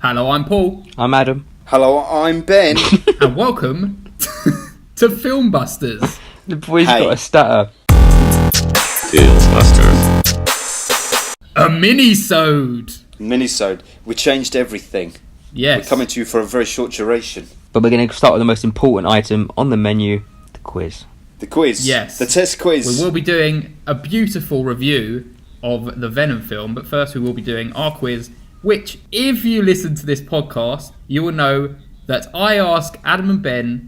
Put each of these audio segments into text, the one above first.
Hello, I'm Paul. I'm Adam. Hello, I'm Ben. And welcome to FilmBusters. The boy's got a stutter. FilmBusters. A mini-sode. Minisode. We changed everything. Yes. We're coming to you for a very short duration. But we're going to start with the most important item on the menu, the quiz. The quiz. Yes. The test quiz. We will be doing a beautiful review of the Venom film, but first we will be doing our quiz, which, if you listen to this podcast, you will know that I ask Adam and Ben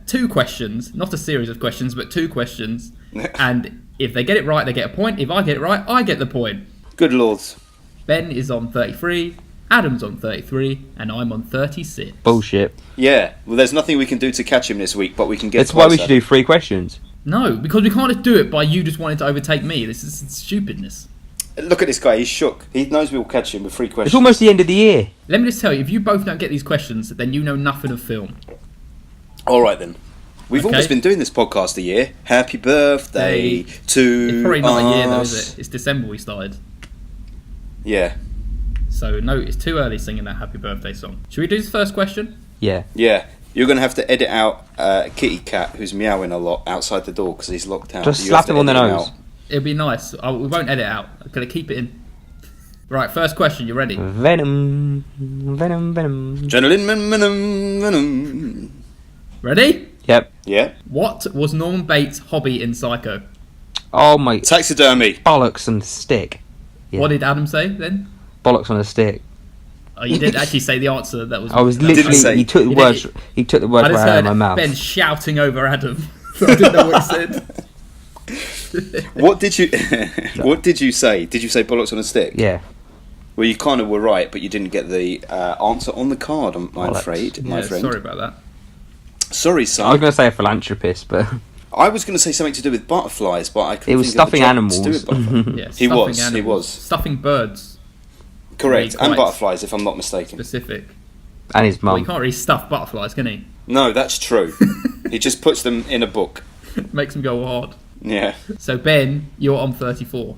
two questions, not a series of questions, but two questions, and if they get it right, they get a point. If I get it right, I get the point. Good lords. Ben is on 33, Adam's on 33, and I'm on 36. Bullshit. Yeah. Well, there's nothing we can do to catch him this week, but we can get That's why we closer. should do 3 questions. No, because we can't just do it by you just wanting to overtake me. This is stupidness. Look at this guy. He's shook. He knows we'll catch him with 3 questions. It's almost the end of the year. Let me just tell you, if you both don't get these questions, then you know nothing of film. All right, then. We've Okay. almost been doing this podcast a year. Happy birthday to It's probably not a year though, us. is it? It's December we started. Yeah. So no, it's too early singing that happy birthday song. Should we do this first question? Yeah. Yeah. You're going to have to edit out Kitty Cat, who's meowing a lot outside the door because he's locked out. Just You have slap to him on the edit nose. out. It'll be nice. We won't edit out. I'm going to keep it in. Right, first question. You ready? Venom. Venom. Adrenaline, venom. Ready? Yep. Yeah. What was Norman Bates' hobby in Psycho? Oh my Taxidermy. bollocks on a stick. Yeah. What did Adam say then? Bollocks on a stick. Oh, you didn't actually say the answer. That was. I was Didn't literally. say. He took the You words. didn't- He took the words I just right out of heard my mouth. Ben shouting over Adam. So I didn't know what he said. What did you What did you say? Did you say bollocks on a stick? Yeah. Well, you kind of were right, but you didn't get the answer on the card. I'm Bollocks. afraid, my Yeah, friend. sorry about that. Sorry, I was son. going to say a philanthropist, but I was going to say something to do with butterflies, but I couldn't. it was think of the stuffing job animals. To do with butterflies. Yeah, He stuffing was, he animals. was. Stuffing birds, Correct, Really and quite butterflies, if I'm not mistaken. specific. And his Well, he mum. can't really stuff butterflies, can he? No, that's true. He just puts them in a book. Makes them go hard. Yeah, So Ben, you're on 34.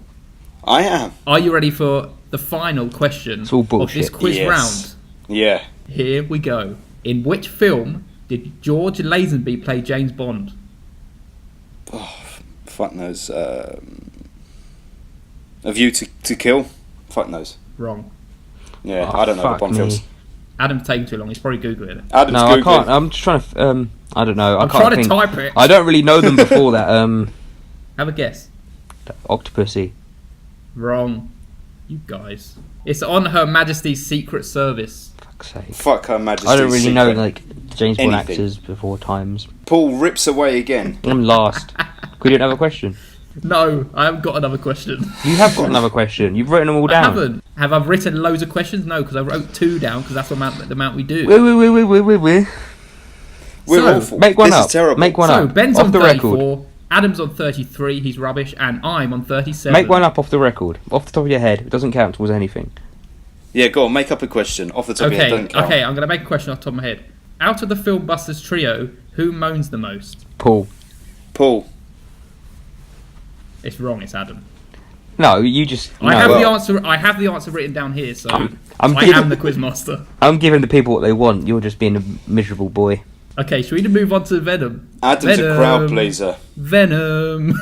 I am. Are you ready for the final question It's all of bullshit. this quiz Yes. round? Yeah. Here we go. In which film did George Lazenby play James Bond? Oh, fuck knows. A View to Kill. Fuck knows. Wrong. Yeah, Oh, I don't know the fuck Bond me. films. Adam's taking too long. He's probably googling it. Adam's No, I Googling. can't. I'm just trying to. I don't know. I I'm can't trying to think. type it. I don't really know them before that. Have a guess. Octopussy. Wrong. You guys. It's on Her Majesty's Secret Service. Fuck's sake. Fuck Her Majesty's I don't really know Secret. like James Bond Anything. actors before times. Paul rips away again. I'm last. Could you have a question? No, I haven't got another question. You have got another question. You've written them all I down. haven't. Have I written loads of questions? No, because I wrote 2 down because that's the amount we do. Wait. We're So, awful. Make one this up. Is terrible. Make one So up. Ben's Off on the 34, record. Adam's on 33, he's rubbish, and I'm on 37. Make one up off the record. Off the top of your head. It doesn't count towards anything. Yeah, go on. Make up a question off the top of your head. Okay, Don't count. okay, I'm going to make a question off the top of my head. Out of the FilmBusters trio, who moans the most? Paul. Paul. It's wrong, it's Adam. No, you just. I no. have well- the answer. I have the answer written down here, so I'm I giving- am the quizmaster. I'm giving the people what they want. You're just being a miserable boy. Okay, should we move on to Venom? Adam's Venom. a crowd pleaser. Venom.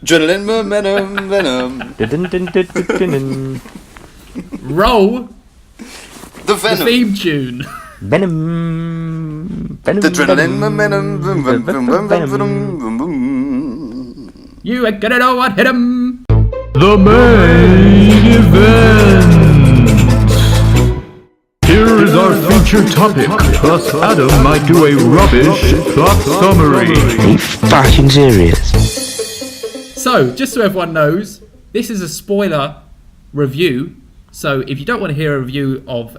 Adrenaline, venom, venom. Dun-dun-dun-dun-dun-dun. Roll The the venom. theme tune. Venom. Venom. The adrenaline, venom, venom, venom, Venom. venom. You ain't gonna know what hit him. The main event. Here is our featured topic, plus Adam might do a rubbish plot summary. Are you fucking serious? So, just so everyone knows, this is a spoiler review. So, if you don't want to hear a review of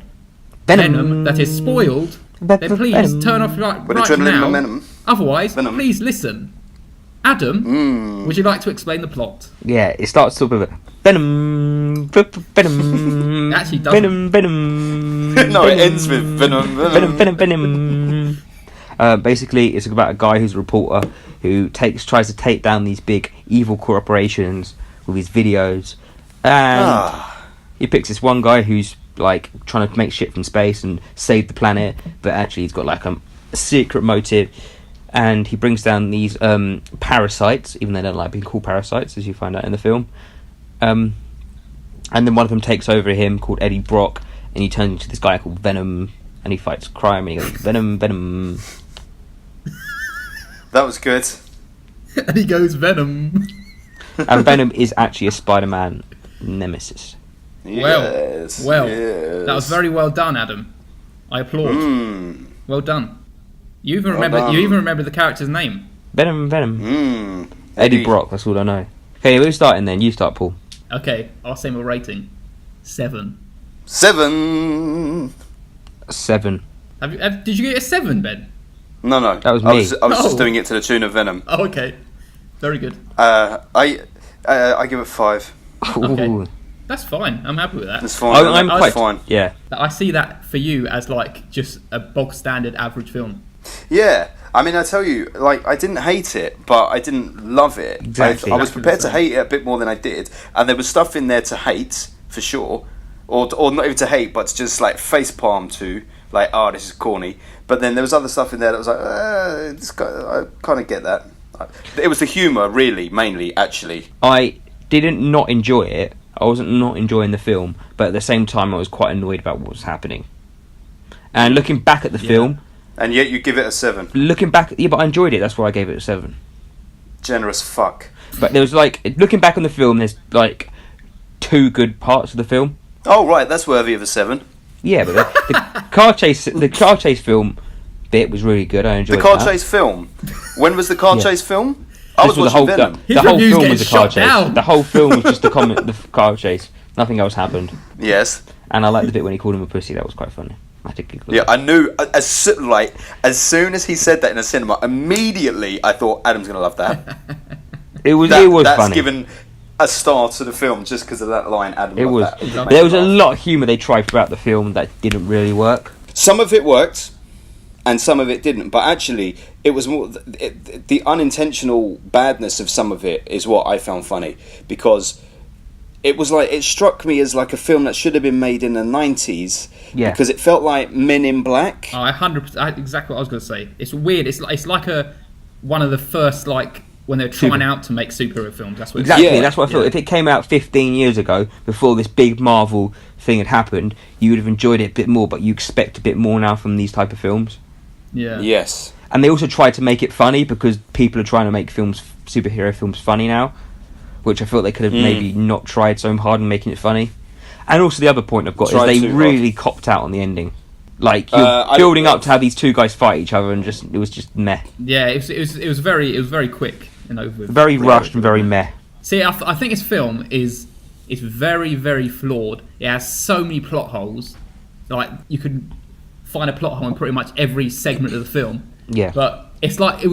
Venom that is spoiled, then please Venom. turn off right adrenaline, now. momentum. Otherwise, Venom. please listen. Adam, would you like to explain the plot? Yeah, it starts off with a Venom. Venom. It actually doesn't. Venom. No, it ends with venom, Venom. Venom. Basically, it's about a guy who's a reporter who tries to take down these big evil corporations with his videos, and he picks this one guy who's like trying to make shit from space and save the planet, but actually he's got like a secret motive, and he brings down these parasites, even though they don't like being called parasites, as you find out in the film. And then one of them takes over him, called Eddie Brock, and he turns into this guy called Venom, and he fights crime, and he goes, Venom, Venom. That was good. And he goes, Venom. And Venom is actually a Spider-Man nemesis. Yes, Well, yes. that was very well done, Adam. I applaud. Well done. You even remember the character's name. Venom, Venom. Mm. Eddie Brock, that's all I know. Okay, we're starting then. You start, Paul. Okay, I'll say my rating. 7. 7. 7. Did you get a 7, Ben? No. That was I me. was just doing it to the tune of Venom. Oh, okay. Very good. I give it 5. Okay. Ooh. That's fine. I'm happy with that. It's fine. I'm quite fine. Yeah. I see that for you as like just a bog standard average film. Yeah. I mean, I tell you, like, I didn't hate it, but I didn't love it. Exactly. I was prepared to hate it a bit more than I did, and there was stuff in there to hate, for sure. Or not even to hate, but to just, like, facepalm to, like, oh, this is corny. But then there was other stuff in there that was like, I kind of get that. It was the humour, really, mainly, actually. I didn't not enjoy it. I wasn't not enjoying the film, but at the same time I was quite annoyed about what was happening. And looking back at the film... And yet you give it a 7. Looking back... Yeah, but I enjoyed it. That's why I gave it a 7. Generous fuck. But there was, like... Looking back on the film, there's, like, 2 good parts of the film. Oh, right, that's worthy of a 7. Yeah, but the car chase film bit was really good. I enjoyed The car that. chase film? When was the car Yeah. chase film? I was This watching Venom. The whole reviews film get was a car shot chase. down. The whole film was just the car chase. Nothing else happened. Yes. And I liked the bit when he called him a pussy. That was quite funny. I did giggle. Yeah, I knew, as soon as he said that in a cinema, immediately I thought, Adam's going to love that. It was That's funny. given a star to the film just because of that line, Adam It was. loved that. There was a lot of humour they tried throughout the film that didn't really work. Some of it worked, and some of it didn't. But actually, it was more the unintentional badness of some of it is what I found funny, because it was like, it struck me as like a film that should have been made in the 90s. Yeah. Because it felt like Men in Black. Oh, 100%. Exactly what I was going to say. It's weird. It's like one of the first, like, when they're trying out to make superhero films. That's what Exactly, Yeah. that's what I thought. If it came out 15 years ago, before this big Marvel thing had happened, you would have enjoyed it a bit more, but you expect a bit more now from these type of films. Yeah. Yes. And they also tried to make it funny, because people are trying to make superhero films funny now, which I felt they could have maybe not tried so hard in making it funny. And also the other point I've got is Tried they too really copped out on the ending. Like, you're building up to have these two guys fight each other, and it was just meh. Yeah, it was very quick and over with. Very rushed and very meh. See, I think this film is very, very flawed. It has so many plot holes. Like, you could find a plot hole in pretty much every segment of the film. Yeah. But it's like, I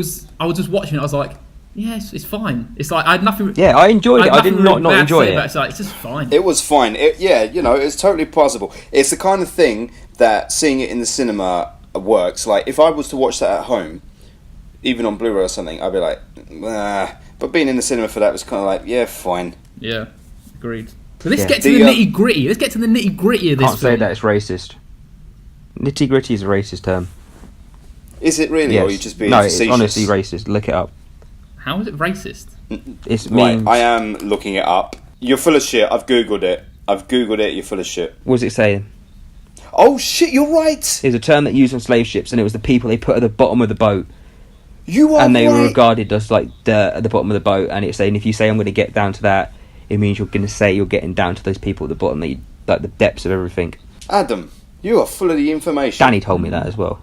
was just watching it, I was like, yes, it's fine. It's like, I had nothing... Yeah, I enjoyed it. I did not bad to enjoy say it. about It's like, it's just fine. It was fine. It's totally possible. It's the kind of thing that seeing it in the cinema works. Like, if I was to watch that at home, even on Blu-ray or something, I'd be like, ah. But being in the cinema for that was kind of like, yeah, fine. Yeah, agreed. But let's Yeah. get to the nitty-gritty. Let's get to the nitty-gritty of this Can't film. say that it's racist. Nitty gritty is a racist term. Is it really, or are you just being no, facetious? it's honestly racist. Look it up. How is it racist? It's Right, means. I am looking it up. You're full of shit. I've googled it. You're full of shit. What was it saying? Oh shit! You're right. It's a term that used on slave ships, and it was the people they put at the bottom of the boat, You are and they were right. regarded as like at the bottom of the boat. And it's saying, if you say I'm going to get down to that, it means you're going to say you're getting down to those people at the bottom, like the depths of everything. Adam, you are full of the information. Danny told me that as well.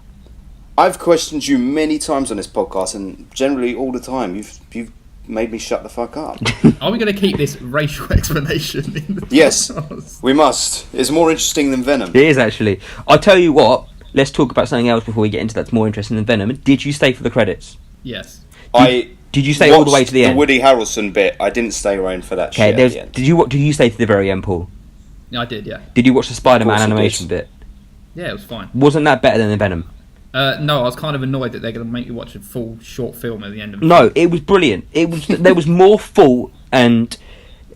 I've questioned you many times on this podcast, and generally all the time you've made me shut the fuck up. Are we going to keep this racial explanation in the Yes, podcast? we must. It's more interesting than Venom. It is actually. I'll tell you what. Let's talk about something else before we get into that's more interesting than Venom. Did you stay for the credits? Yes. Did you stay all the way to the end? The Woody Harrelson bit. I didn't stay around for that Okay. shit at the end. Did you stay to the very end, Paul? Yeah, I did, yeah. Did you watch the Spider-Man Of course I animation did. bit? Yeah, it was fine. Wasn't that better than the Venom? No, I was kind of annoyed that they're going to make you watch a full short film at the end of it. No, it was brilliant. It was there was more thought and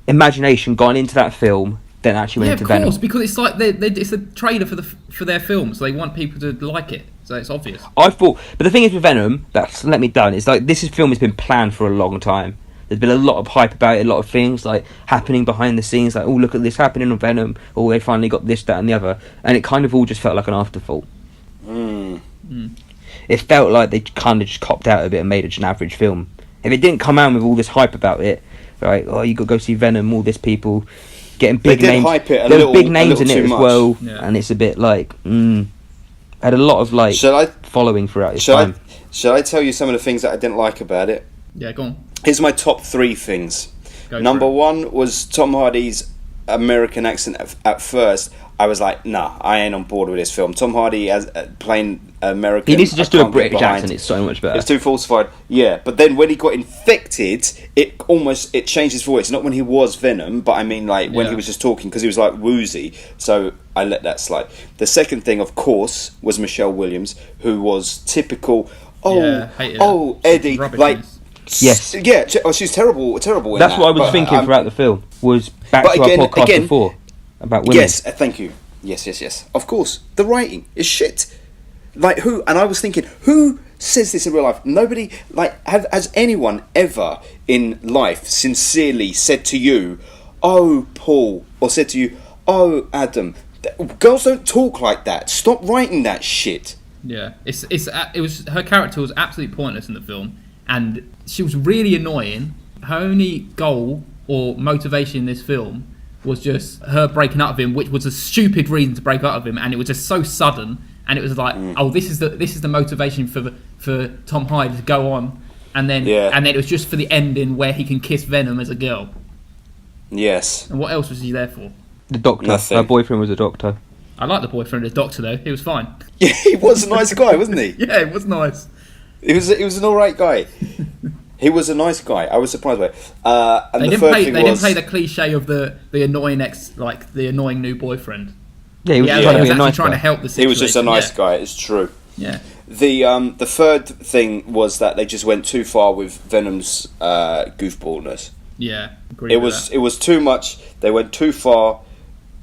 imagination gone into that film then actually went Yeah, into of course, Venom. because it's like it's a trailer for their film, so they want people to like it. So it's obvious. I thought, but the thing is with Venom, that's let me down. It's like film has been planned for a long time. There's been a lot of hype about it, a lot of things like happening behind the scenes, like, oh, look at this happening on Venom, oh, they finally got this, that and the other, and it kind of all just felt like an afterthought. It felt like they kind of just copped out a bit and made it an average film. If it didn't come out with all this hype about it, right, oh, you got to go see Venom, all this people getting big names, hype it there were big names in it too as much. well, Yeah. and it's a bit like, had a lot of like following throughout its time. Shall I tell you some of the things that I didn't like about it? Yeah, go on. Here's my top 3 things. Go Number for it. 1 was Tom Hardy's American accent. At first, I was like, nah, I ain't on board with this film. Tom Hardy as playing American. He needs to just I do a can't get British behind. accent. It's so much better. It's too falsified. Yeah, but then when he got infected, it changed his voice. Not when he was Venom, but I mean like when Yeah. he was just talking, because he was like woozy. So I let that slide. The second thing, of course, was Michelle Williams, who was typical. Yeah, hated Oh, her. Eddie, Rubbish like. in this. Yes. Yeah. She's terrible in That's that, what I was but, thinking throughout the film. Was back but to again- our podcast again- before about women. Yes, thank you. Yes. Of course, the writing is shit. Like who? And I was thinking, who says this in real life? Nobody. Like, has anyone ever in life sincerely said to you, "Oh, Paul," or said to you, "Oh, Adam"? Girls don't talk like that. Stop writing that shit. Yeah, it was her character was absolutely pointless in the film, and she was really annoying. Her only goal or motivation in this film was just her breaking up with him, which was a stupid reason to break up with him, and it was just so sudden. And it was like, oh, this is the motivation for Tom Hardy to go on, and then it was just for the ending where he can kiss Venom as a girl. Yes. And what else was he there for? The doctor. Nothing. Her boyfriend was a doctor. I like the boyfriend of the doctor though. He was fine. Yeah, he was a nice guy, wasn't he? Yeah, it was nice. He was an all right guy. He was a nice guy. I was surprised by it. And They the didn't third play. thing They was, didn't play the cliche of the annoying the annoying new boyfriend. Yeah, he was Yeah, trying he to was be a actually nice trying to guy. help the he situation. was just a nice Yeah. guy. It's true. Yeah. The third thing was that they just went too far with Venom's goofballness. Yeah. Agree with It was too much. They went too far.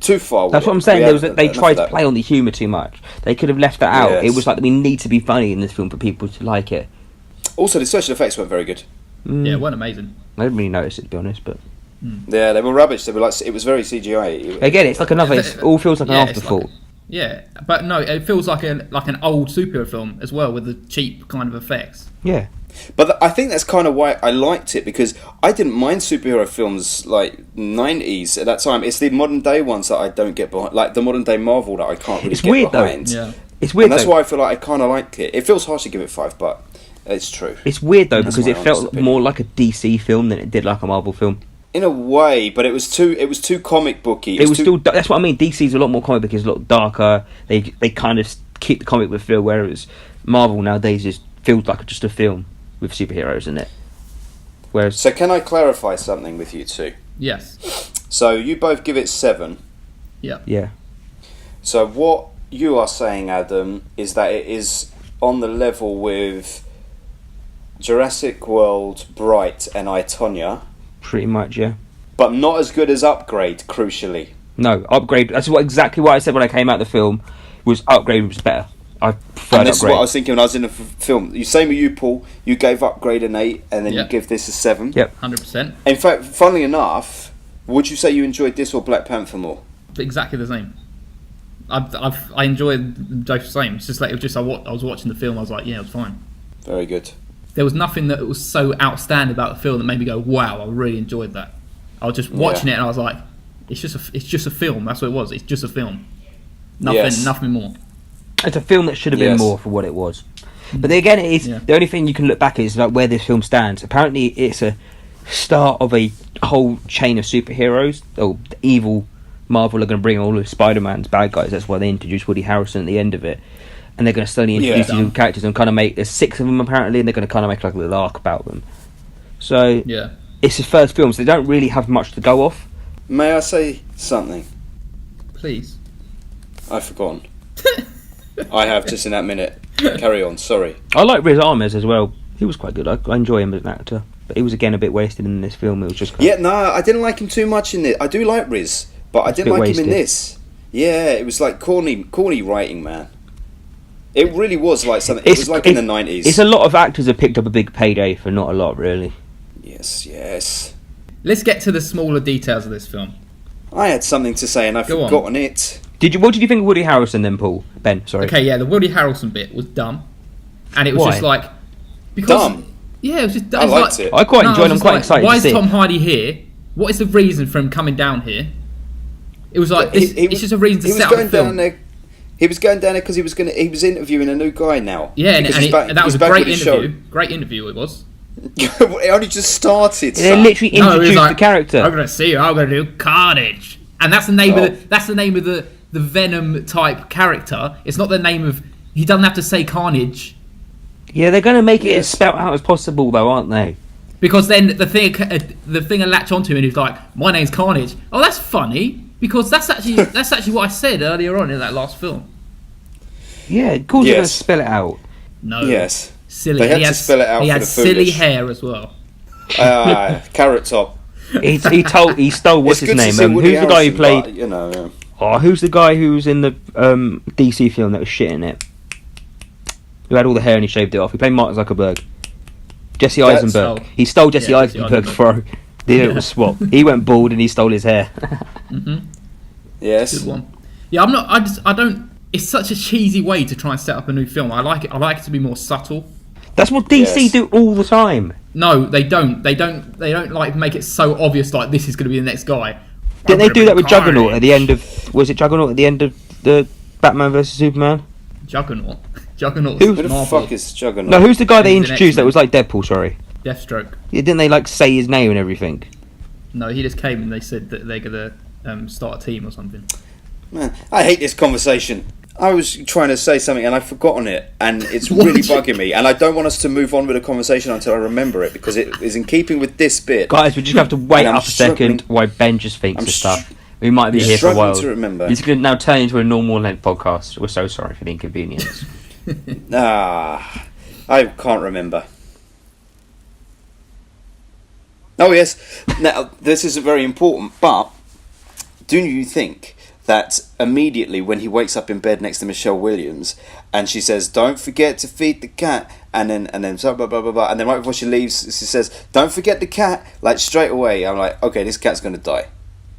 With That's what it. I'm saying. We had They enough tried of to that. play on the humour too much. They could have left that out. Yes. It was like we need to be funny in this film for people to like it. Also, the special effects weren't very good. that. Yeah, it wasn't amazing. I didn't really notice it, to be honest. But Yeah, they were rubbish. They were like, it was very CGI. again, it's like another. It all feels like an Yeah, it's afterthought. Yeah, but no, it feels like an old superhero film as well with the cheap kind of effects. Yeah. But I think that's kind of why I liked it, because I didn't mind superhero films like 90s at that time. It's the modern day ones that I don't get behind, like the modern day Marvel that I can't really It's get weird, though. behind. Yeah. It's weird. And that's though. why I feel like I kind of like it. It feels harsh to give it 5, but it's true. It's weird though That's because my it honest felt opinion. more like a DC film than it did like a Marvel film. In a way, but it was too comic booky. It was too, still. That's what I mean. DC's a lot more comic book. It's a lot darker. They kind of keep the comic book feel, whereas Marvel nowadays just feels like just a film with superheroes in it. Whereas So can I clarify something with you two? Yes. So you both give it 7. Yeah. yeah, So what you are saying, Adam, is that it is on the level with Jurassic World, Bright, and I, Tonya, pretty much. Yeah. but not as good as Upgrade, crucially. No, Upgrade. That's exactly what I said when I came out the film. Was Upgrade was better. I preferred And this is Upgrade. what I was thinking when I was in the film. You same with you, Paul. You gave Upgrade an 8, and then Yep. you give this a 7. Yep. 100%. In fact, funnily enough, would you say you enjoyed this or Black Panther more? Exactly the same. I enjoyed them both the same. It's just like it was just I was watching the film. I was like, yeah, it was fine. Very good. There was nothing that was so outstanding about the film that made me go, wow, I really enjoyed that. I was just watching it and I was like, it's just a film. That's what it was. It's just a film. Nothing more. It's a film that should have been Yes. more for what it was. But then again, it is Yeah. the only thing you can look back is like where this film stands. Apparently, it's a start of a whole chain of superheroes. Oh, the evil Marvel are going to bring all of Spider-Man's bad guys. That's why they introduced Woody Harrelson at the end of it. And they're going to slowly introduce these new characters and kind of make... There's 6 of them apparently, and they're going to kind of make like a little arc about them. So, Yeah. it's his first film, so they don't really have much to go off. May I say something? Please. I've forgotten. I have just in that minute. Carry on, sorry. I like Riz Ahmed as well. He was quite good. I enjoy him as an actor. But he was again a bit wasted in this film. It was just kind Yeah, no, I didn't like him too much in it. I do like Riz, but I It's a didn't bit like him in wasted. this. Yeah, it was like corny writing, man. It really was like something. It was like in the 90s. It's a lot of actors have picked up a big payday for not a lot, really. Yes. Let's get to the smaller details of this film. I had something to say and I've Go on. forgotten it. What did you think of Woody Harrelson then, Paul? Ben, sorry. Okay, yeah, the Woody Harrelson bit was dumb, and it was Why? just like because Dumb? yeah, it was just. I liked it. I quite enjoyed it. I'm just quite excited Why to is see Tom it. Hardy here? What is the reason for him coming down here? It was like it's just a reason to he was set up going the film. down there. He was going down there because he was interviewing a new guy now. Yeah, and, Because and, he's back- and that was he's a back great with his interview. Great interview it was. show. It only just started. They son. literally No, it was introduced like, the character. I'm gonna see you. I'm gonna do Carnage, and that's the name Oh. of the Venom type character. It's not the name of. He doesn't have to say Carnage Yeah, they're going to make it Yes. as spelt out as possible, though, aren't they? because then the thing will latch onto him and he's like, my name's Carnage. Oh, that's funny because that's actually what I said earlier on in that last film. Yeah, of course they're going to Yes. spell it out. No. Yes. Silly. They had he to has, spell it out He for had the silly foolish. hair as well. Carrot Top. He stole what's It's his good to name? see Woody Who's the guy who Harrelson, played? but, you know, yeah. Oh, who's the guy who was in the DC film that was shit in it? Who had all the hair and he shaved it off? He played Mark Zuckerberg. Jesse That's- Eisenberg. oh. He stole Jesse Yeah, Jesse Eisenberg's Eisenberg. throw. The little swap. He went bald and he stole his hair. Yes. Good one. Yeah, I'm not. I don't. It's such a cheesy way to try and set up a new film. I like it. I like it to be more subtle. That's what DC Yes. do all the time. No, they don't. They don't like make it so obvious. Like this is going to be the next guy. Didn't they do that with Carnage. Juggernaut at the end of? Was it Juggernaut at the end of the Batman vs Superman? Juggernaut. Juggernaut. Who Who the Marvel. fuck is Juggernaut? No, who's the guy they He's an introduced that X-Men. was like Deadpool? Sorry, Deathstroke. yeah, didn't they like say his name and everything? No, he just came and they said that they're gonna start a team or something. Man, I hate this conversation. I was trying to say something and I've forgotten it, and it's What really did you- bugging me. And I don't want us to move on with the conversation until I remember it because it is in keeping with this bit. Guys, we just have to wait And I'm up a second struggling- while Ben just thinks I'm of stuff. We might be I'm here for a struggling while. to remember. It's going to now turn into a normal length podcast. We're so sorry for the inconvenience. I can't remember. Oh yes. Now this isn't very important, but do you think that immediately when he wakes up in bed next to Michelle Williams and she says, "Don't forget to feed the cat," and then so blah blah blah blah, and then right before she leaves, she says, "Don't forget the cat," like straight away, I'm like, okay, this cat's gonna die,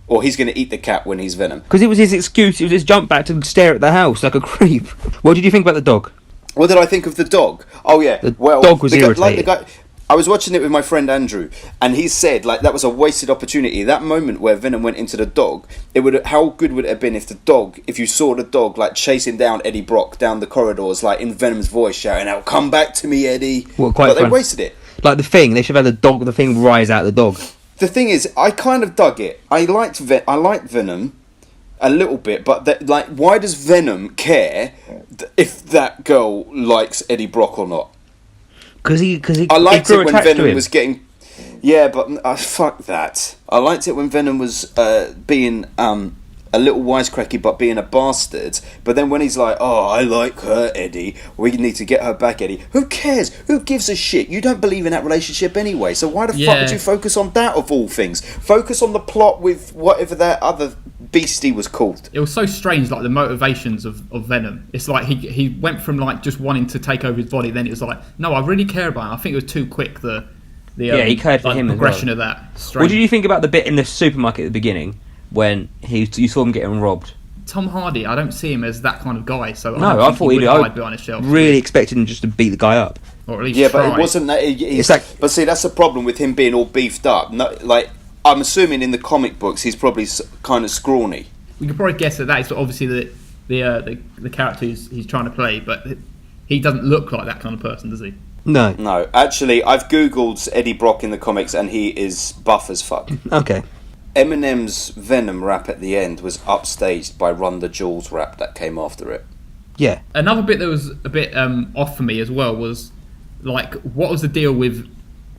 or he's gonna eat the cat when he's Venom. Because it was his excuse. It was his jump back to stare at the house like a creep. What did you think about the dog? What did I think of the dog? Oh yeah, The dog was irritating. I was watching it with my friend Andrew, and he said like that was a wasted opportunity. That moment where Venom went into the dog, how good would it have been if if you saw the dog like chasing down Eddie Brock down the corridors, like in Venom's voice shouting out, "Come back to me, Eddie!" What, quite But they fun. wasted it. Like the thing, they should have had the thing rise out of the dog. The thing is, I kind of dug it. I liked Venom a little bit, but why does Venom care if that girl likes Eddie Brock or not? Because he I liked grew it when attached to Venom him. was getting. Yeah, but fuck that. I liked it when Venom was being a little wisecracky, but being a bastard. But then when he's like, "Oh, I like her, Eddie. We need to get her back, Eddie." Who cares? Who gives a shit? You don't believe in that relationship anyway. So why the fuck Yeah. would you focus on that of all things? Focus on the plot with whatever that other beastie was called. It was so strange, like the motivations of Venom. It's like he went from like just wanting to take over his body, then it was like, no, I really care about him. I think it was too quick. Yeah, he cared for like, him as progression well. of that. What Strange. did you think about the bit in the supermarket at the beginning when you saw him getting robbed? Tom Hardy, I don't see him as that kind of guy. So No, I, don't I think thought he he'd. would I hide behind a shelf. really expected him just to beat the guy up. Or at least Yeah, try. but it wasn't that. It's like- But see, that's the problem with him being all beefed up. No, like I'm assuming in the comic books, he's probably kind of scrawny. We could probably guess that is obviously the character he's trying to play, but he doesn't look like that kind of person, does he? No. No, actually, I've googled Eddie Brock in the comics, and he is buff as fuck. Okay. Eminem's Venom rap at the end was upstaged by Run the Jewels rap that came after it. Yeah. Another bit that was a bit off for me as well was like, what was the deal with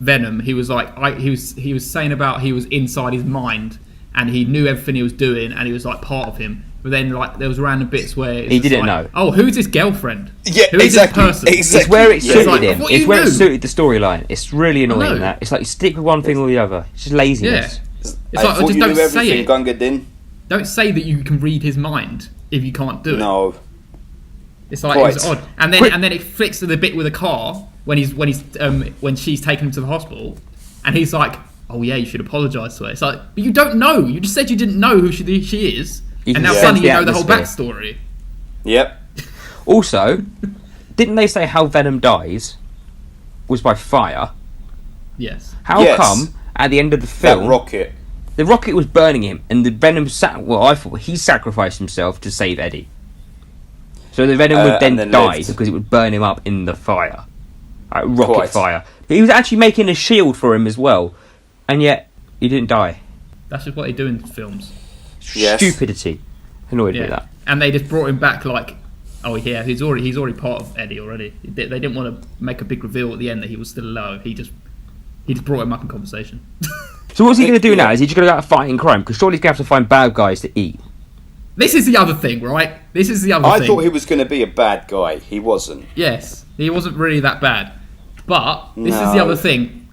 Venom? He was like, he was saying about he was inside his mind and he knew everything he was doing and he was like part of him. But then like there was random bits where He didn't know. Oh, who's his girlfriend? Yeah, Who is exactly. This person? Exactly. It's where it Yeah. suited It's like, him. what It's you where it knew? suited the storyline. It's really annoying know. that. It's like you stick with one thing or the other. It's just laziness. Yeah. It's I like, thought just you don't knew say everything, it. Gunga Din. don't say that you can read his mind if you can't do it. No. It's like Quite. it's odd, and then it flicks to the bit with the car when she's taken him to the hospital, and he's like, "Oh yeah, you should apologise to her." It's like, but you don't know. You just said you didn't know who she is, and now suddenly you know the whole backstory. Yep. Also, didn't they say how Venom dies was by fire? Yes. How come at the end of the film, that rocket? The rocket was burning him, and the Venom I thought he sacrificed himself to save Eddie. So the Venom would then die because it would burn him up in the fire. Rocket fire. But he was actually making a shield for him as well, and yet he didn't die. That's just what they do in films. Yes. Stupidity. Annoyed me with that. And they just brought him back like, oh yeah, he's already part of Eddie already. They didn't want to make a big reveal at the end that he was still alive. He just brought him up in conversation. So what's he going to do now? Is he just going to go out fighting crime? Because surely he's going to have to find bad guys to eat. This is the other thing, right? This is the other thing. I thought he was going to be a bad guy. He wasn't. Yes, he wasn't really that bad. But this is the other thing.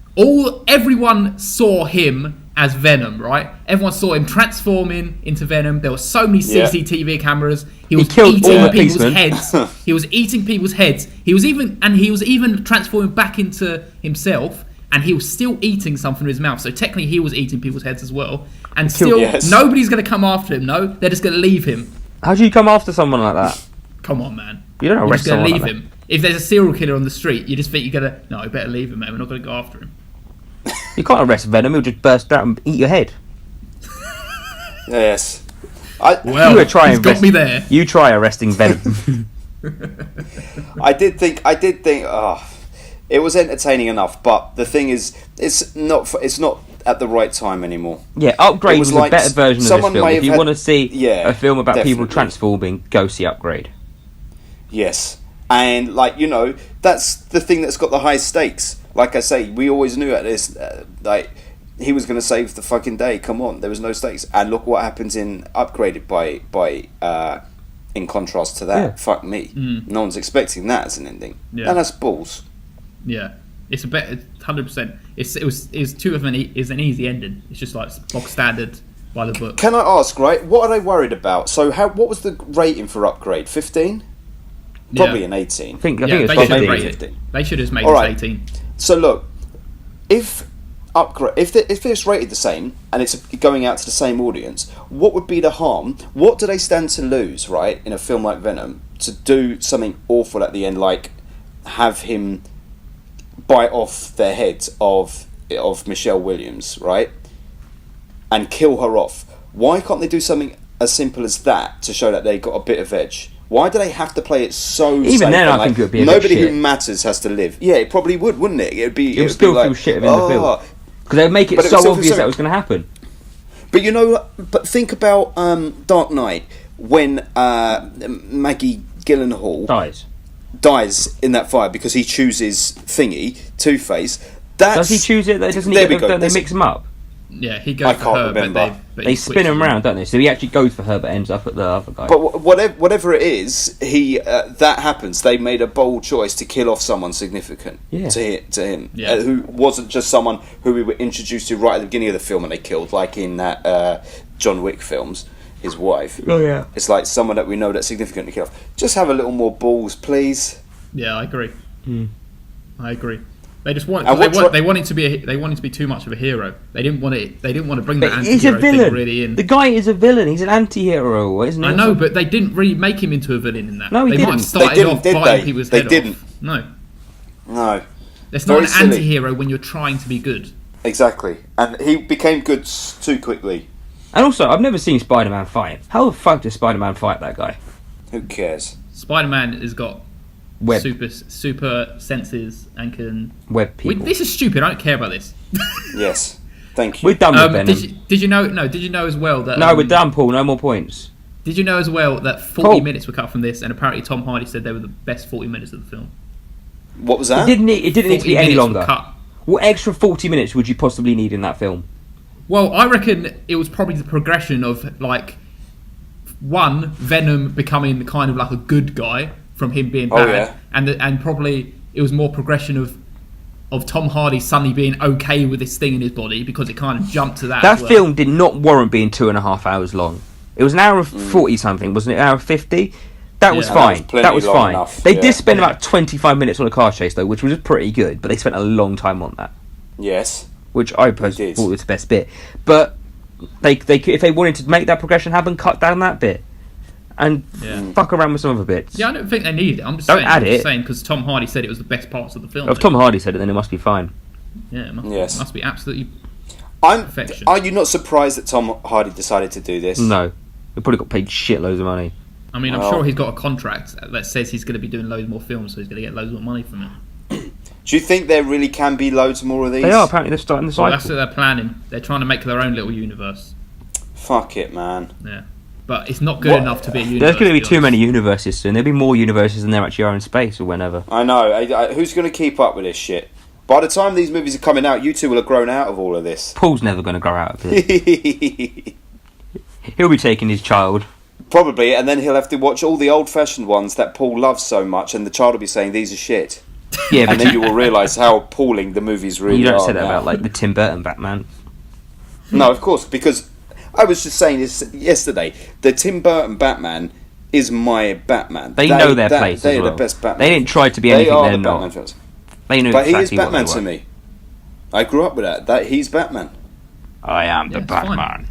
Everyone saw him as Venom, right? Everyone saw him transforming into Venom. There were so many CCTV cameras. He was eating people's heads. He was eating people's heads. He was even transforming back into himself. And he was still eating something in his mouth. So technically he was eating people's heads as well. And still, nobody's going to come after him, no? They're just going to leave him. How do you come after someone like that? Come on, man. You don't arrest someone leave like him. If there's a serial killer on the street, you just think you're going to... No, I better leave him, man. We're not going to go after him. You can't arrest Venom. He'll just burst out and eat your head. Yes. He's got me there. You try arresting Venom. I did think... it was entertaining enough, but the thing is, it's not at the right time anymore. Yeah, Upgrade was a better version of this film. If you want to see a film about people transforming, go see Upgrade. Yes, and that's the thing that's got the high stakes. Like I say, we always knew at this, he was going to save the fucking day. Come on, there was no stakes, and look what happens in Upgraded by in contrast to that. Yeah. Fuck me, no one's expecting that as an ending, and that's balls. Yeah, it's a better 100%. It was too of an easy ending. It's just like bog standard by the book. Can I ask, right? What are they worried about? So what was the rating for Upgrade? 15? Probably an 18. I think it was 15. They should have made it 18. So look, if it's rated the same and it's going out to the same audience, what would be the harm? What do they stand to lose, right, in a film like Venom, to do something awful at the end, like have him bite off the head of Michelle Williams, right, and kill her off? Why can't they do something as simple as that to show that they got a bit of edge? Why do they have to play it so even safe? Then I think it would be a nobody bit who matters has to live. Yeah, it probably wouldn't it? It would still be like, feel shit in the film because they'd make it so obvious that was going to happen. But think about Dark Knight when Maggie Gyllenhaal dies in that fire because he chooses Two-Face. Does he choose it? Doesn't he? Don't they mix him up? Yeah, he goes for her, remember. but they spin him around, don't they? So he actually goes for her, but ends up at the other guy. But whatever it is, that happens. They made a bold choice to kill off someone significant to him, who wasn't just someone who we were introduced to right at the beginning of the film and they killed, like in that John Wick films. His wife. Oh yeah. It's like someone that we know that's significant to kill off. Just have a little more balls, please. Yeah, I agree. I agree. They just want. They wanted to be too much of a hero. They didn't want it. They didn't want to bring that anti-hero thing really in. The guy is a villain. He's an anti-hero, isn't he? I know, but they didn't really make him into a villain in that. No, they didn't. Might have started off biting people's head didn't. off. No. It's Very not an silly. anti-hero when you're trying to be good. Exactly, and he became good too quickly. And also, I've never seen Spider-Man fight. How the fuck does Spider-Man fight that guy? Who cares? Spider-Man has got super senses and can web people. This is stupid. I don't care about this. Yes, thank you. We're done with Venom. Did you know? No. Did you know as well that? No, we're done, Paul. No more points. Did you know as well that 40 minutes were cut from this, and apparently Tom Hardy said they were the best 40 minutes of the film. What was that? It didn't need to be any longer. Cut. What extra 40 minutes would you possibly need in that film? Well, I reckon it was probably the progression of like Venom becoming kind of like a good guy from him being bad, and probably it was more progression of Tom Hardy suddenly being okay with this thing in his body because it kind of jumped to that. That film did not warrant being 2.5 hours long. It was an hour of 40 something, wasn't it? An hour of 50. That was Yeah. fine. That was long fine. enough, They yeah. did spend about 25 minutes on a car chase though, which was pretty good. But they spent a long time on that, Yes. which I personally did. thought was the best bit. But they if they wanted to make that progression happen, cut down that bit and Yeah. fuck around with some other bits. Yeah, I don't think they need it. I'm just Don't saying. add I'm just it. saying because Tom Hardy said it was the best parts of the film. If Tom Hardy said it, then it must be fine. Yeah, it Yes. must be absolutely. Are you not surprised that Tom Hardy decided to do this? No, they probably got paid shitloads of money. I mean, I'm Well- sure he's got a contract that says he's going to be doing loads more films, so he's going to get loads more money from it. Do you think there really can be loads more of these? They are apparently they're starting the Well, cycle. that's what they're planning. They're trying to make their own little universe. Fuck it, man. Yeah, but it's not good What? enough to be a universe. There's going to be too honest. many universes soon. There'll be more universes than there actually are in space or whenever. I know. Who's going to keep up with this shit? By the time these movies are coming out, you two will have grown out of all of this. Paul's never going to grow out of it. He'll be taking his child. Probably, and then he'll have to watch all the old-fashioned ones that Paul loves so much, and the child will be saying, these are shit. Yeah, And but then you will realise how appalling the movies really you don't are say that now. about like the Tim Burton Batman. No, of course, because I was just saying this yesterday. The Tim Burton Batman is my Batman. They know their place They as are well. the best Batman. They didn't try to be They anything are they're the Batman not. films. They knew But he exactly is Batman what to they were. me. I grew up with that. That he's Batman. I am the Yeah, it's fine. Batman.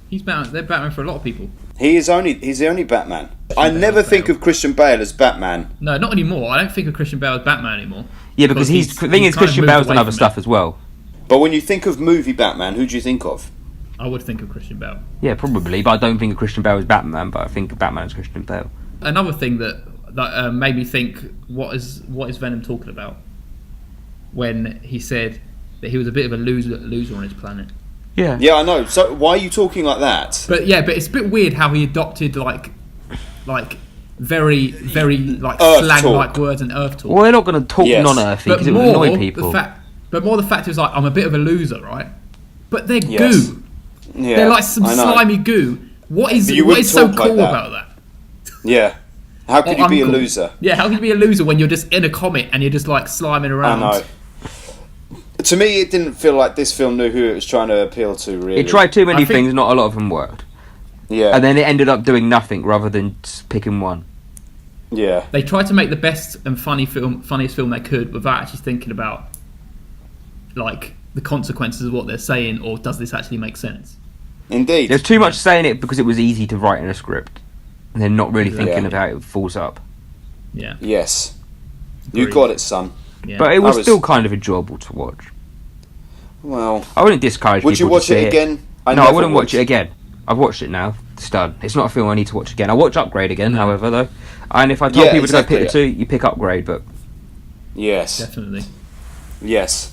He's Batman. They're Batman for a lot of people. He's the only Batman. I never think of Christian Bale as Batman. No, not anymore. I don't think of Christian Bale as Batman anymore. Yeah, because the thing is, kind of Christian moved Bale's done away other from stuff it. as well. But when you think of movie Batman, who do you think of? I would think of Christian Bale. Yeah, probably, but I don't think of Christian Bale as Batman. But I think of Batman as Christian Bale. Another thing that made me think, what is Venom talking about? When he said that he was a bit of a loser on his planet. Yeah. Yeah, I know. So why are you talking like that? But it's a bit weird how he adopted like very like Earth slang like talk. words and earth talk. Well, they're not going to talk Yes. non-earthy because it would annoy people. More the fact is like I'm a bit of a loser, right? But they're Yes. goo. Yeah, They're like some I know. slimy goo. What is But you what wouldn't is so talk like cool that. about that? Yeah. How could Or you be a uncool. loser? Yeah, how can you be a loser when you're just in a comic and you're just like sliming I around? know. To me, it didn't feel like this film knew who it was trying to appeal to, really. It tried too many I think- things, not a lot of them worked. Yeah. And then it ended up doing nothing rather than just picking one. Yeah. They tried to make the best and funniest film they could without actually thinking about like the consequences of what they're saying, or does this actually make sense? Indeed. There's too much saying it because it was easy to write in a script. And they're not really thinking Yeah. of how it falls up. Yeah. Yes. You Agreed. got it, son. Yeah. But it was, I was- still kind of enjoyable to watch. Well, I wouldn't discourage would you people watch to see it again? No, I never wouldn't watch would. it again. I've watched it now. It's done. It's not a film I need to watch again. I'll watch Upgrade again, however, though. And if I told Yeah, people to exactly. go pick the two, you pick Upgrade, but... Yes. Definitely. Yes.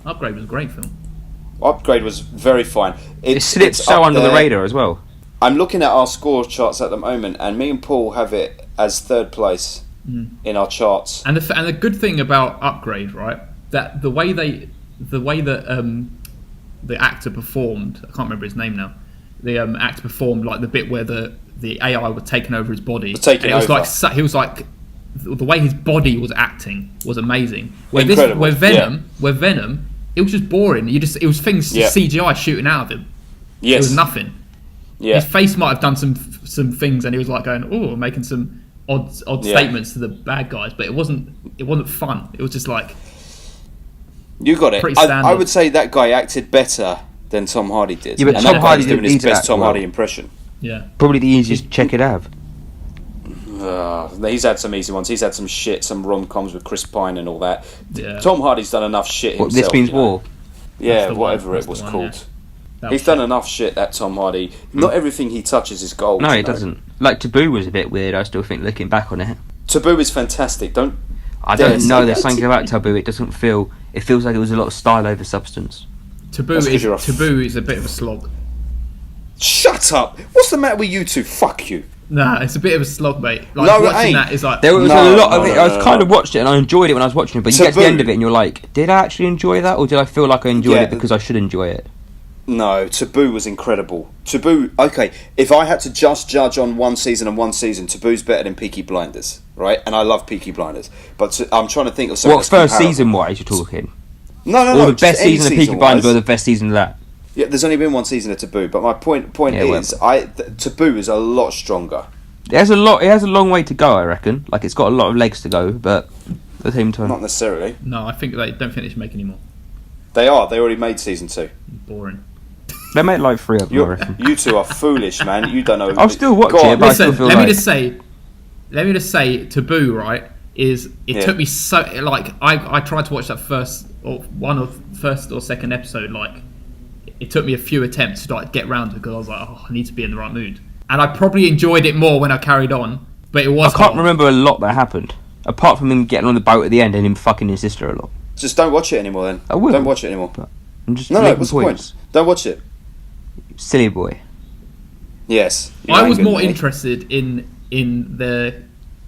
Upgrade was a great film. Upgrade was very fine. It slipped it's so up under the there. radar as well. I'm looking at our score charts at the moment, and me and Paul have it as third place in our charts. And the good thing about Upgrade, right? That the way that the actor performed, I can't remember his name now. The actor performed like the bit where the AI was taking over his body. Taking and it was over. like he was like the way his body was acting was amazing. Where Incredible, where Venom, it was just boring. It was things Yeah. CGI shooting out of him. It Yes. was nothing. Yeah. His face might have done some things, and he was like going, "Oh," making some odd Yeah. statements to the bad guys, but it wasn't fun. It was just like You got it. Pretty I standard. would say that guy acted better than Tom Hardy did. Yeah, but and Tom that Hardy guy's doing didn't his need to best act Tom well. Hardy impression. yeah. Probably the easiest check it have. He's had some easy ones. He's had some shit, some rom-coms with Chris Pine and all that. Yeah. Tom Hardy's done enough shit What, himself. This Means you know. War? Yeah, That's the one. whatever That's it was the one, called. yeah. That He's was done shit. enough shit, that Tom Hardy. Not everything he touches is gold. No, you it know. doesn't. Like, Taboo was a bit weird, I still think, looking back on it. Taboo is fantastic. Don't. I Dare don't say know, there's that. something about Taboo, it doesn't feel... It feels like it was a lot of style over substance. Taboo That's 'cause is you're a a bit of a slog. Shut up! What's the matter with you two? Fuck you. Nah, it's a bit of a slog, mate. Like No, it watching ain't. that is like There was No, a lot of no, it. no, I was no, kind no. of watched it and I enjoyed it when I was watching it, but you get to the Taboo. end of it and you're like, did I actually enjoy that, or did I feel like I enjoyed Yeah. it because I should enjoy it? No, Taboo was incredible. Taboo, okay, if I had to just judge on one season, Taboo's better than Peaky Blinders, right? And I love Peaky Blinders. But I'm trying to think of something What, that's first comparable. season wise you're talking? No, Or no, the just best any season of Peaky season-wise. Blinders or the best season of that? Yeah, there's only been one season of Taboo, but my point is, Taboo is a lot stronger. It has a long way to go, I reckon. Like, it's got a lot of legs to go, but at the same time, Not necessarily. No, I think they don't think they should make any more. They are. They already made season 2. Boring. they made like 3 of them, I reckon. You two are foolish, man. You don't know. I'll still watch Go it, on. but Listen, I still feel let me like... just say, Taboo, right? Took me so like I tried to watch that first or second episode. Like, it took me a few attempts to like get round to it because I was like, I need to be in the right mood. And I probably enjoyed it more when I carried on. But it was. I can't remember a lot that happened, apart from him getting on the boat at the end and him fucking his sister a lot. Just don't watch it anymore then. I will. Don't watch it anymore. I'm just No, making what's the points. point? Don't watch it. Silly boy. Yes. I was more interested in the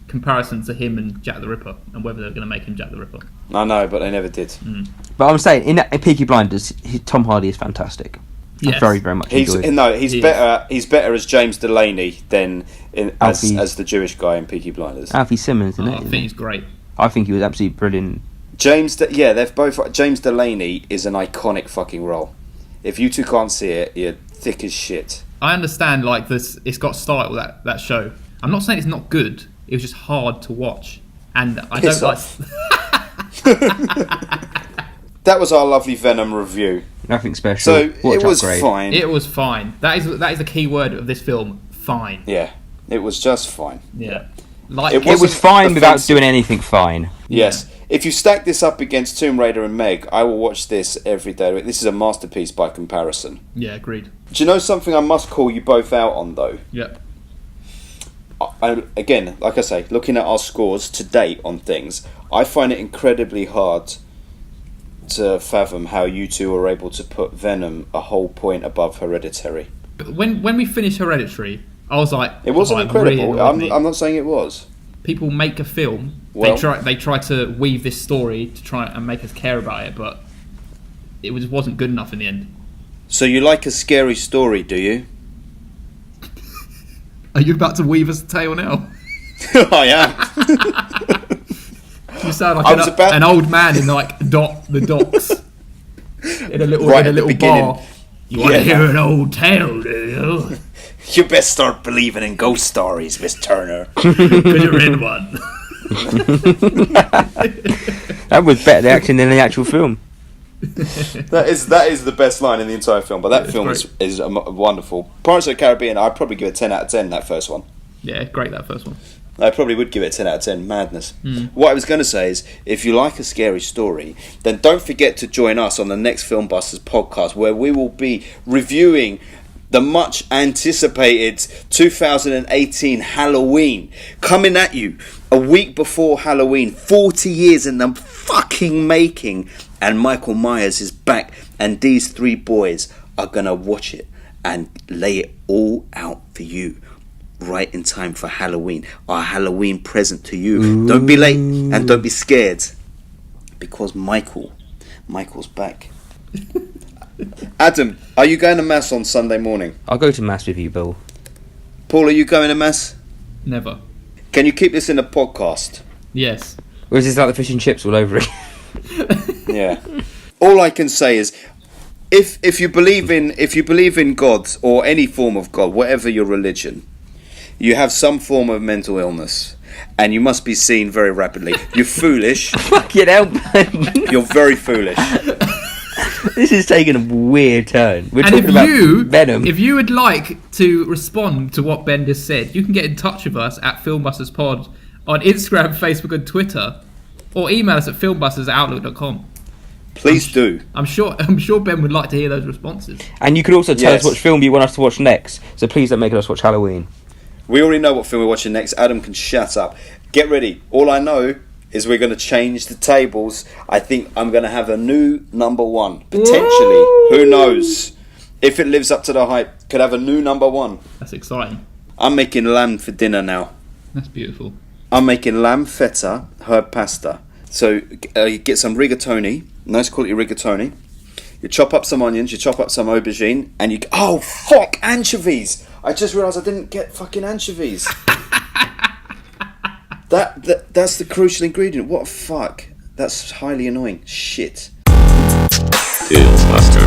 comparison to him and Jack the Ripper and whether they're going to make him Jack the Ripper. I know, but they never did. But I'm saying, in Peaky Blinders, Tom Hardy is fantastic. Yes. I very, very much enjoyed it. He's better. He's better as James Delaney than as the Jewish guy in Peaky Blinders. Alfie Simmons, isn't it? I think he's great. I think he was absolutely brilliant. They've both. James Delaney is an iconic fucking role. If you two can't see it, you're thick as shit. I understand, like, this. It's got style, that show. I'm not saying it's not good. It was just hard to watch, and I Piss don't off. That was our lovely Venom review. Nothing special. So Watch it was upgrade. fine. It was fine. That is the key word of this film. Fine. Yeah, it was just fine. Yeah. Like It It was fine without offensive. doing anything fine. Yes. If you stack this up against Tomb Raider and Meg, I will watch this every day. This is a masterpiece by comparison. Yeah, agreed. Do you know something I must call you both out on, though? Yeah. Again, like I say, looking at our scores to date on things, I find it incredibly hard to fathom how you two are able to put Venom a whole point above Hereditary. When we finished Hereditary, I was like, It wasn't it incredible. really annoyed me. I'm not saying it was. People make a film. Well- they try to weave this story to try and make us care about it, but it wasn't good enough in the end. So you like a scary story, do you? Are you about to weave us a tale now? I am. You sound I like was about- an old man in like the docks in a little Right at the beginning. bar. You want to Yeah. hear an old tale, do you? You best start believing in ghost stories, Miss Turner. Because you're in one. That was better the action than the actual film. That is the best line in the entire film. But that It's film great. is wonderful. Pirates of the Caribbean, I'd probably give it 10 out of 10, that first one. Yeah, great, that first one. I probably would give it 10 out of 10. Madness. Hmm. What I was going to say is, if you like a scary story, then don't forget to join us on the next FilmBusters podcast, where we will be reviewing the much anticipated 2018 Halloween, coming at you a week before Halloween. 40 years in the fucking making, and Michael Myers is back, and these three boys are going to watch it and lay it all out for you right in time for Halloween. Our Halloween present to you. Ooh. Don't be late and don't be scared, because Michael's back. Adam, are you going to Mass on Sunday morning? I'll go to Mass with you, Bill. Paul, are you going to Mass? Never. Can you keep this in a podcast? Yes. Or is this like the fish and chips all over it? Yeah. All I can say is, if you believe in God or any form of God, whatever your religion, you have some form of mental illness, and you must be seen very rapidly. You're foolish. Fucking hell, man. You're very foolish. This is taking a weird turn. We're And talking about Venom. if you would like to respond to what Ben just said, you can get in touch with us at FilmBusters Pod on Instagram, Facebook, and Twitter, or email us at filmbusters@outlook.com. Please do. I'm sure Ben would like to hear those responses. And you could also tell Yes. us what film you want us to watch next. So please don't make us watch Halloween. We already know what film we're watching next. Adam can shut up. Get ready. All I know is we're going to change the tables. I think I'm going to have a new number one. Potentially. Woo! Who knows? If it lives up to the hype, could have a new number one. That's exciting. I'm making lamb for dinner now. That's beautiful. I'm making lamb feta herb pasta. So you get some rigatoni, nice quality rigatoni. You chop up some onions, you chop up some aubergine, and you... Oh, fuck! Anchovies! I just realised I didn't get fucking anchovies. That's the crucial ingredient. What a fuck. That's highly annoying. Shit. FilmBusters.